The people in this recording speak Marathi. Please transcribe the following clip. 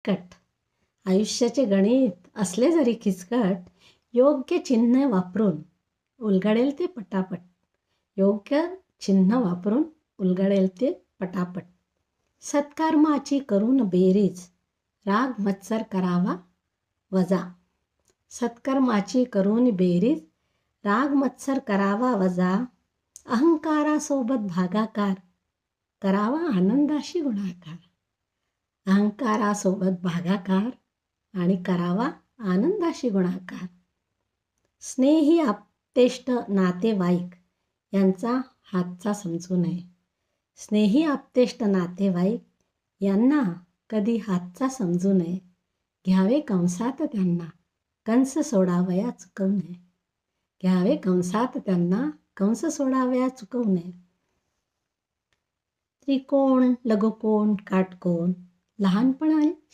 किचकट. आयुष्याचे गणित असले जरी किचकट, योग्य चिन्ह वापरून उलगडेल ते पटापट. योग्य चिन्ह वापरून उलगडेल ते पटापट. सत्कर्माची करून बेरीज, राग मत्सर करावा वजा. सत्कर्माची करून बेरीज, राग मत्सर करावा वजा. अहंकारासोबत भागाकार, करावा आनंदाशी गुणाकार. अहंकारासोबत भागाकार आणि करावा आनंदाशी गुणाकार. स्नेही आप्तेष्ट नातेवाईक यांचा हातचा समजू नये. स्नेही आप्तेष्ट नातेवाईक यांना कधी हातचा समजू नये. घ्यावे कंसात त्यांना, कंस सोडावया चुकवू नये. घ्यावे कंसात त्यांना, कंस सोडावया चुकवू नये. त्रिकोण, लघुकोण, काटकोण लहानपणाने